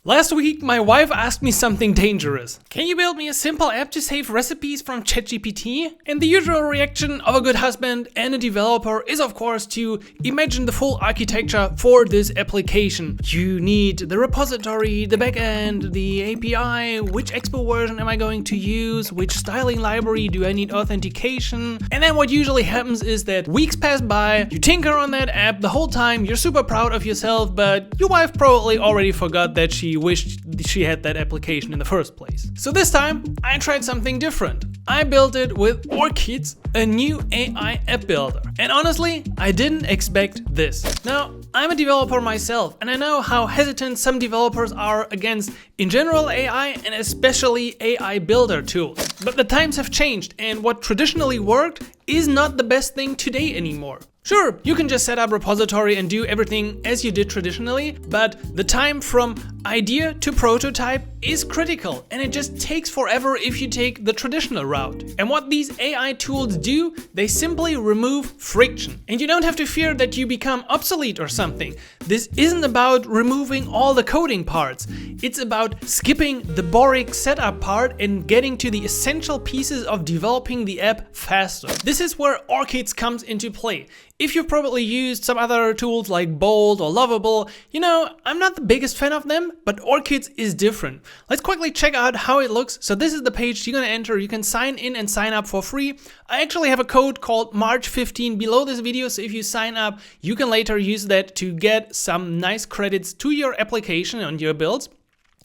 Last week, my wife asked me something dangerous. Can you build me a simple app to save recipes from ChatGPT? And the usual reaction of a good husband and a developer is of course to imagine the full architecture for this application. You need the repository, the backend, the API, which Expo version am I going to use, which styling library do I need authentication? And then what usually happens is that weeks pass by, you tinker on that app the whole time, you're super proud of yourself, but your wife probably already forgot that she wished she had that application in the first place. So this time I tried something different. I built it with Orchids, a new AI app builder. And honestly, I didn't expect this. Now, I'm a developer myself, and I know how hesitant some developers are against, in general, AI and especially AI builder tools. But the times have changed, and what traditionally worked is not the best thing today anymore. Sure, you can just set up a repository and do everything as you did traditionally, but the time from idea to prototype is critical, and it just takes forever if you take the traditional route. And what these AI tools do, they simply remove friction. And you don't have to fear that you become obsolete or something. This isn't about removing all the coding parts. It's about skipping the boring setup part and getting to the essential pieces of developing the app faster. This is where Orchids comes into play. If you've probably used some other tools like Bold or Lovable, you know, I'm not the biggest fan of them, but Orchids is different. Let's quickly check out how it looks. So this is the page you're gonna enter. You can sign in and sign up for free. I actually have a code called March 15 below this video, so if you sign up, you can later use that to get some nice credits to your application and your builds.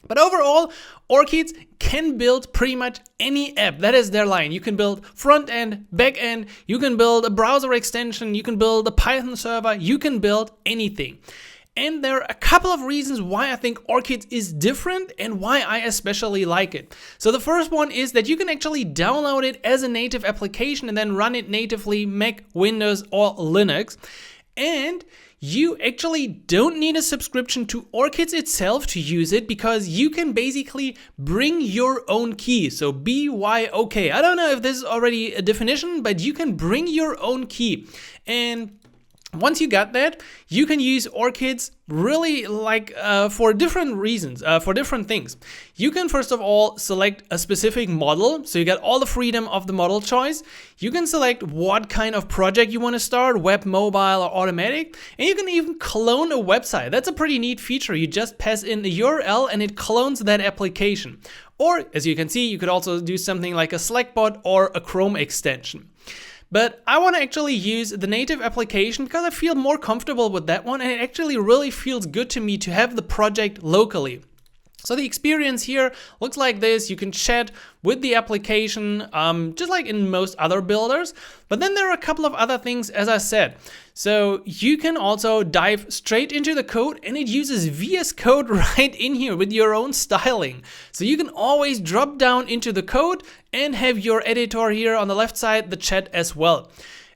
But overall, Orchids can build pretty much any app. That is their line. You can build front end, back end, you can build a browser extension, you can build a Python server, you can build anything. And there are a couple of reasons why I think Orchids is different and why I especially like it. So the first one is that you can actually download it as a native application and then run it natively Mac, Windows, or Linux. And you actually don't need a subscription to Orchids itself to use it, because you can basically bring your own key. So BYOK. I don't know if this is already a definition, but you can bring your own key. And once you got that, you can use Orchids really for different reasons, for different things. You can first of all select a specific model, so you get all the freedom of the model choice. You can select what kind of project you want to start, web, mobile, or automatic, and you can even clone a website. That's a pretty neat feature. You just pass in the URL and it clones that application. Or, as you can see, you could also do something like a Slack bot or a Chrome extension. But I want to actually use the native application because I feel more comfortable with that one, and it actually really feels good to me to have the project locally. So the experience here looks like this. You can chat with the application, just like in most other builders. But then there are a couple of other things, as I said. So you can also dive straight into the code, and it uses VS Code right in here with your own styling. So you can always drop down into the code and have your editor here on the left side, the chat as well.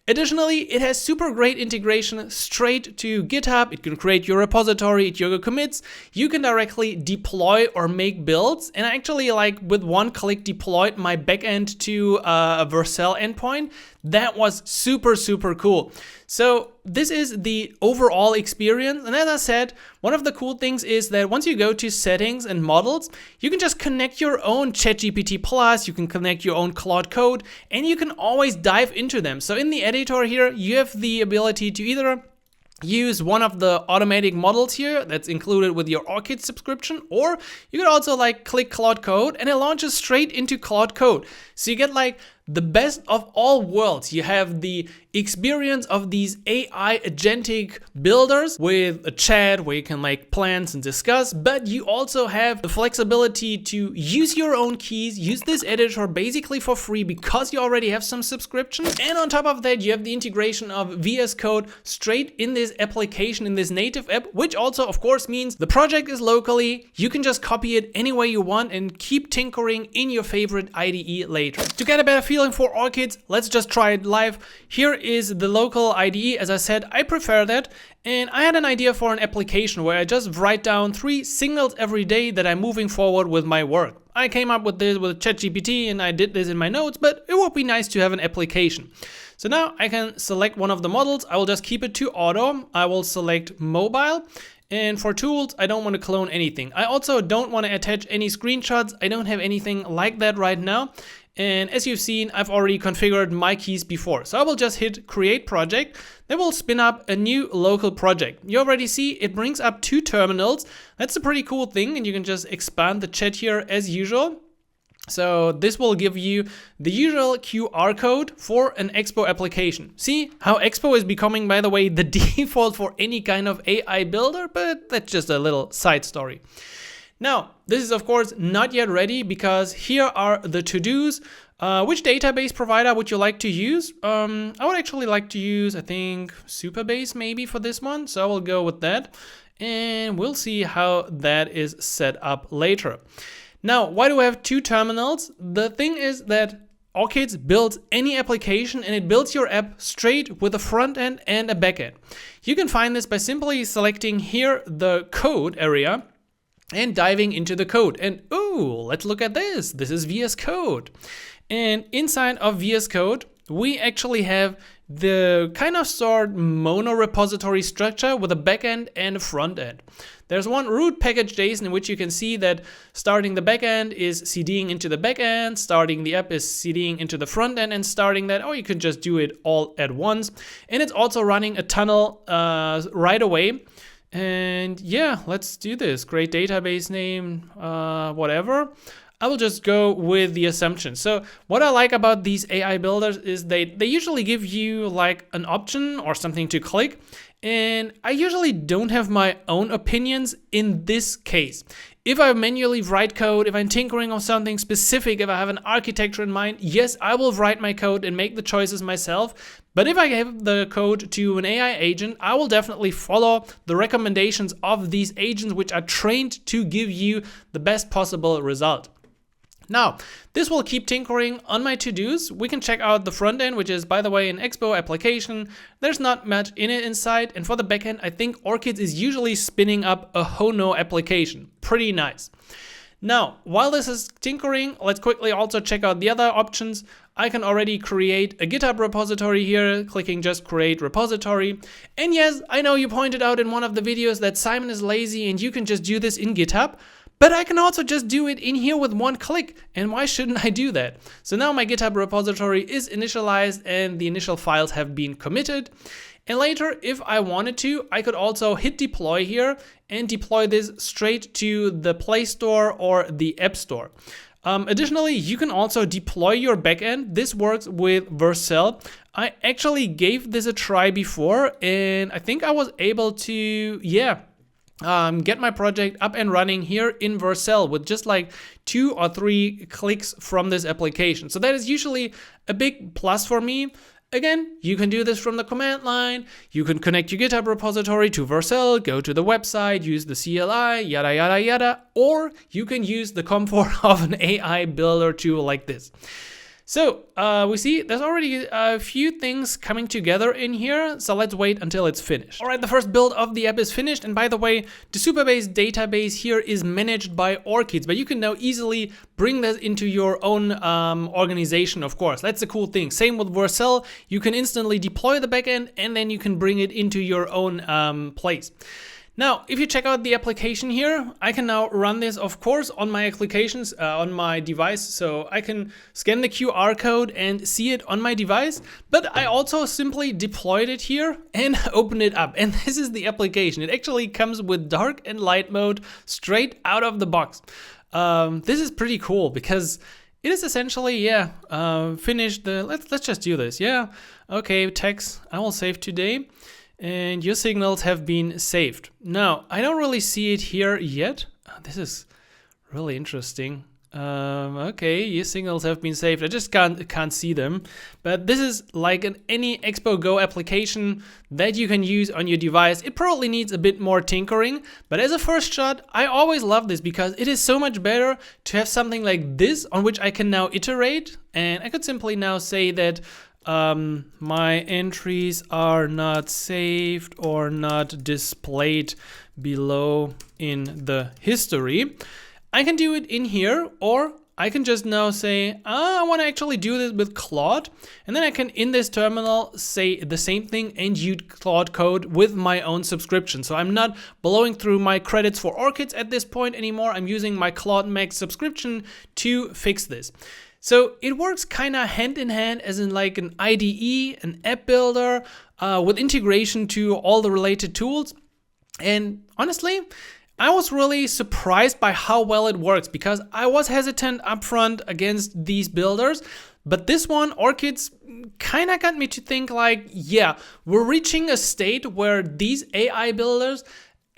Additionally, it has super great integration straight to GitHub. It can create your repository, your commits. You can directly deploy or make builds. And I actually, with one click, deployed my backend to a Vercel endpoint. That was super, super cool. So this is the overall experience. And as I said, one of the cool things is that once you go to settings and models, you can just connect your own ChatGPT Plus, you can connect your own Claude Code, and you can always dive into them. So in the editor here, you have the ability to either use one of the automatic models here that's included with your Orchid subscription, or you could also click Claude Code and it launches straight into Claude Code. So you get the best of all worlds. You have the experience of these AI agentic builders with a chat where you can make plans and discuss, but you also have the flexibility to use your own keys, use this editor basically for free because you already have some subscription. And on top of that, you have the integration of VS Code straight in this application, in this native app, which also of course means the project is locally. You can just copy it any way you want and keep tinkering in your favorite IDE later. To get a better feeling for Orchids, let's just try it live. Here is the local IDE. As I said, I prefer that. And I had an idea for an application where I just write down 3 signals every day that I'm moving forward with my work. I came up with this with ChatGPT and I did this in my notes, but it would be nice to have an application. So now I can select one of the models. I will just keep it to auto. I will select mobile. And for tools, I don't want to clone anything. I also don't want to attach any screenshots. I don't have anything like that right now. And as you've seen, I've already configured my keys before. So I will just hit create project. That will spin up a new local project. You already see it brings up 2 terminals. That's a pretty cool thing. And you can just expand the chat here as usual. So this will give you the usual QR code for an Expo application. See how Expo is becoming, by the way, the default for any kind of AI builder, but that's just a little side story. Now, this is of course not yet ready because here are the to-dos. Which database provider would you like to use? I would actually like to use, I think, Supabase maybe for this one. So I will go with that and we'll see how that is set up later. Now, why do we have 2 terminals? The thing is that Orchids builds any application and it builds your app straight with a front end and a back end. You can find this by simply selecting here the code area and diving into the code. And ooh, let's look at this. This is VS Code. And inside of VS Code, we actually have the kind of sort mono repository structure with a backend and a front end. There's one root package.json in which you can see that starting the backend is CDing into the backend, starting the app is CDing into the front end, and starting that, or you can just do it all at once. And it's also running a tunnel right away. And yeah, let's do this. Great database name, whatever. I will just go with the assumption. So what I like about these AI builders is they usually give you like an option or something to click. And I usually don't have my own opinions in this case. If I manually write code, if I'm tinkering on something specific, if I have an architecture in mind, yes, I will write my code and make the choices myself. But if I give the code to an AI agent, I will definitely follow the recommendations of these agents, which are trained to give you the best possible result. Now, this will keep tinkering on my to-dos. We can check out the front end, which is, by the way, an Expo application. There's not much in it inside. And for the backend, I think Orchids is usually spinning up a Hono application. Pretty nice. Now, while this is tinkering, let's quickly also check out the other options. I can already create a GitHub repository here, clicking just create repository. And yes, I know you pointed out in one of the videos that Simon is lazy and you can just do this in GitHub. But I can also just do it in here with one click. And why shouldn't I do that? So now my GitHub repository is initialized and the initial files have been committed. And later, if I wanted to, I could also hit deploy here and deploy this straight to the Play Store or the App Store. Additionally, you can also deploy your backend. This works with Vercel. I actually gave this a try before and I think I was able to, get my project up and running here in Vercel with just like 2 or 3 clicks from this application. So that is usually a big plus for me. Again, you can do this from the command line. You can connect your GitHub repository to Vercel, go to the website, use the CLI, yada, yada, yada, or you can use the comfort of an AI builder tool like this. So we see there's already a few things coming together in here. So let's wait until it's finished. All right, the first build of the app is finished. And by the way, the Supabase database here is managed by Orchids, but you can now easily bring that into your own organization, of course. That's the cool thing. Same with Vercel. You can instantly deploy the backend and then you can bring it into your own place. Now, if you check out the application here, I can now run this, of course, on my applications, on my device. So I can scan the QR code and see it on my device. But I also simply deployed it here and opened it up. And this is the application. It actually comes with dark and light mode straight out of the box. This is pretty cool because it is essentially, finished the, let's just do this. Yeah, okay, text, I will save today. And your signals have been saved. Now, I don't really see it here yet. This is really interesting. Okay, your signals have been saved. I just can't see them. But this is like any Expo Go application that you can use on your device. It probably needs a bit more tinkering. But as a first shot, I always love this because it is so much better to have something like this on which I can now iterate. And I could simply now say that my entries are not saved or not displayed below in the history. I can do it in here, or I can just now say, I want to actually do this with Claude. And then I can, in this terminal, say the same thing and use Claude code with my own subscription. So I'm not blowing through my credits for Orchids at this point anymore. I'm using my Claude Max subscription to fix this. So it works kind of hand in hand, as in like an IDE, an app builder, with integration to all the related tools. And honestly, I was really surprised by how well it works, because I was hesitant upfront against these builders. But this one, Orchids, kind of got me to think like, yeah, we're reaching a state where these AI builders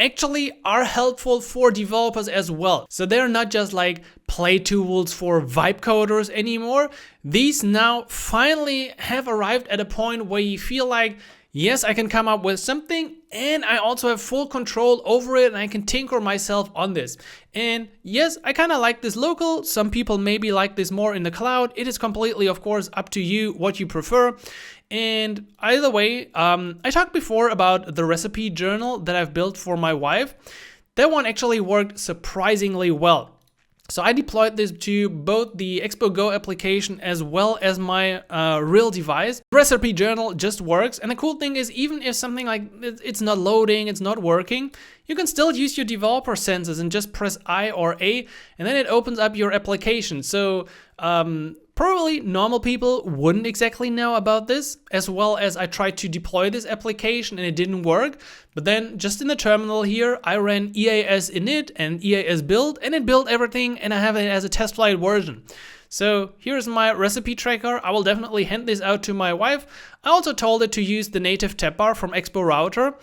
actually are helpful for developers as well. So they're not just like play tools for vibe coders anymore. These now finally have arrived at a point where you feel like, yes, I can come up with something and I also have full control over it and I can tinker myself on this. And yes, I kind of like this local. Some people maybe like this more in the cloud. It is completely, of course, up to you what you prefer. And either way, I talked before about the recipe journal that I've built for my wife. That one actually worked surprisingly well. So I deployed this to both the Expo Go application as well as my real device. Recipe journal just works. And the cool thing is, even if something like it's not loading, it's not working, you can still use your developer senses and just press I or A, and then it opens up your application. So probably normal people wouldn't exactly know about this, as well as I tried to deploy this application and it didn't work. But then just in the terminal here, I ran EAS init and EAS build, and it built everything, and I have it as a test flight version. So here's my recipe tracker. I will definitely hand this out to my wife. I also told it to use the native tab bar from Expo Router.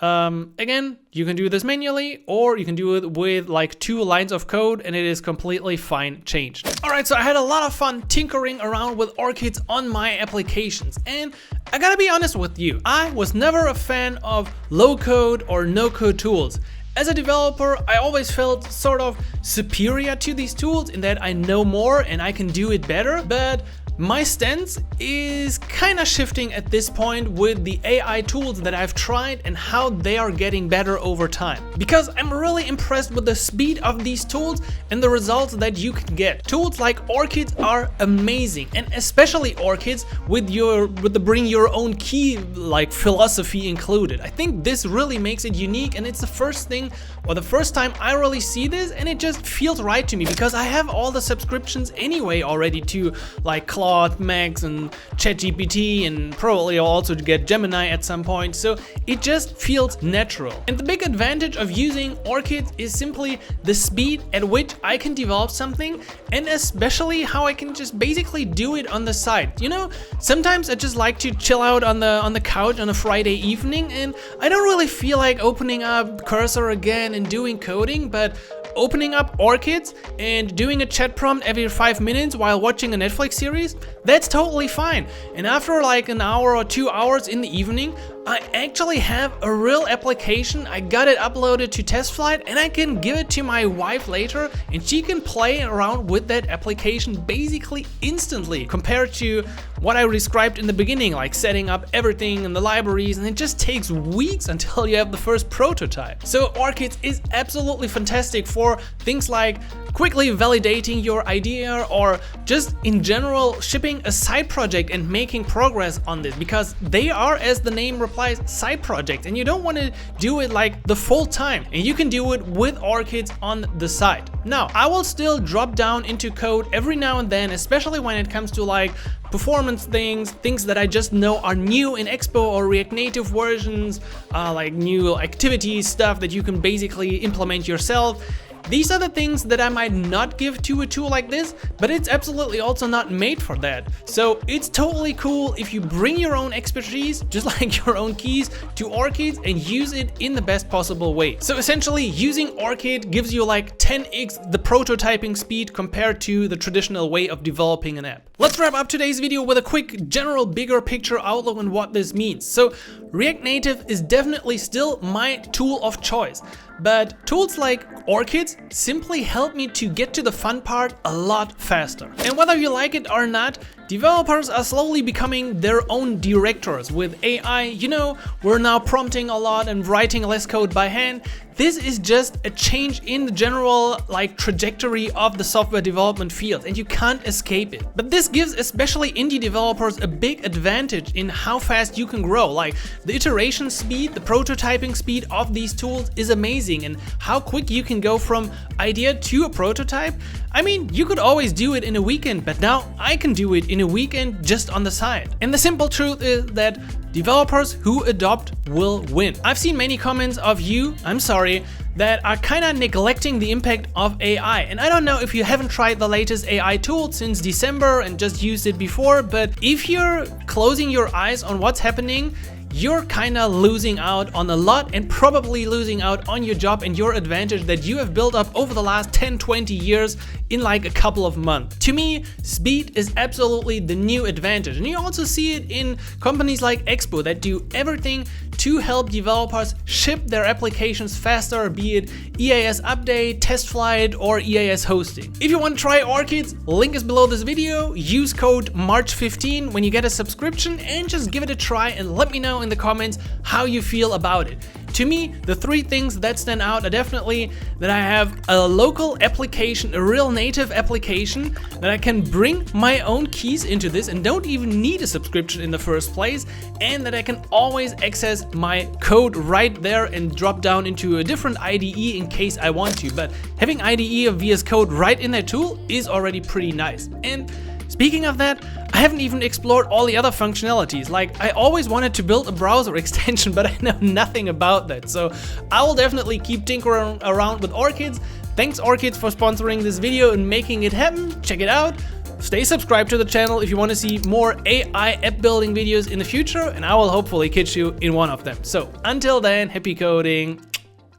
Again, you can do this manually, or you can do it with like 2 lines of code, and it is completely fine changed. Alright, so I had a lot of fun tinkering around with Orchids on my applications, and I gotta be honest with you, I was never a fan of low code or no code tools. As a developer, I always felt sort of superior to these tools in that I know more and I can do it better, but my stance is kind of shifting at this point with the AI tools that I've tried and how they are getting better over time. Because I'm really impressed with the speed of these tools and the results that you can get. Tools like Orchids are amazing, and especially Orchids with the bring your own key like philosophy included. I think this really makes it unique, and it's the first thing or the first time I really see this, and it just feels right to me because I have all the subscriptions anyway already to like Claude, Max, and ChatGPT, and probably I'll also get Gemini at some point, so it just feels natural. And the big advantage of using Orchids is simply the speed at which I can develop something, and especially how I can just basically do it on the side. You know, sometimes I just like to chill out on the couch on a Friday evening, and I don't really feel like opening up Cursor again and doing coding, but opening up Orchids and doing a chat prompt every 5 minutes while watching a Netflix series, that's totally fine. And after like an hour or 2 hours in the evening, I actually have a real application. I got it uploaded to test flight, and I can give it to my wife later, and she can play around with that application basically instantly, compared to what I described in the beginning, like setting up everything in the libraries, and it just takes weeks until you have the first prototype. So Orchids is absolutely fantastic for things like quickly validating your idea, or just in general shipping a side project and making progress on this, because they are, as the name implies, side projects, and you don't want to do it like the full time, and you can do it with Orchids on the side. Now, I will still drop down into code every now and then, especially when it comes to like performance things that I just know are new in Expo or React Native versions, like new activities, stuff that you can basically implement yourself. These are the things that I might not give to a tool like this, but it's absolutely also not made for that. So it's totally cool if you bring your own expertise, just like your own keys, to Orchids and use it in the best possible way. So essentially, using Orchid gives you like 10x the prototyping speed compared to the traditional way of developing an app. Let's wrap up today's video with a quick general bigger picture outlook on what this means. So React Native is definitely still my tool of choice, but tools like Orchids simply help me to get to the fun part a lot faster. And whether you like it or not, Developers are slowly becoming their own directors with AI. You know, we're now prompting a lot and writing less code by hand. This is just a change in the general trajectory of the software development field, and you can't escape it. But this gives especially indie developers a big advantage in how fast you can grow. Like the iteration speed, the prototyping speed of these tools is amazing, and how quick you can go from idea to a prototype. I mean, you could always do it in a weekend, but now I can do it in a weekend just on the side. And the simple truth is that developers who adopt will win. I've seen many comments of you, I'm sorry, that are kind of neglecting the impact of AI. And I don't know if you haven't tried the latest AI tool since December and just used it before, but if you're closing your eyes on what's happening, you're kind of losing out on a lot and probably losing out on your job and your advantage that you have built up over the last 10-20 years in like a couple of months. To me, speed is absolutely the new advantage. And you also see it in companies like Expo that do everything to help developers ship their applications faster, be it EAS update, test flight, or EAS hosting. If you want to try Orchids, link is below this video. Use code March15 when you get a subscription and just give it a try and let me know in the comments how you feel about it. To me, the three things that stand out are definitely that I have a local application, a real native application, that I can bring my own keys into this and don't even need a subscription in the first place, and that I can always access my code right there and drop down into a different IDE in case I want to. But having IDE of VS Code right in that tool is already pretty nice. And speaking of that, I haven't even explored all the other functionalities. Like, I always wanted to build a browser extension, but I know nothing about that. So I will definitely keep tinkering around with Orchids. Thanks Orchids for sponsoring this video and making it happen. Check it out. Stay subscribed to the channel if you want to see more AI app building videos in the future, and I will hopefully catch you in one of them. So until then, happy coding,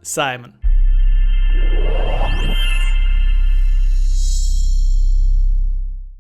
Simon.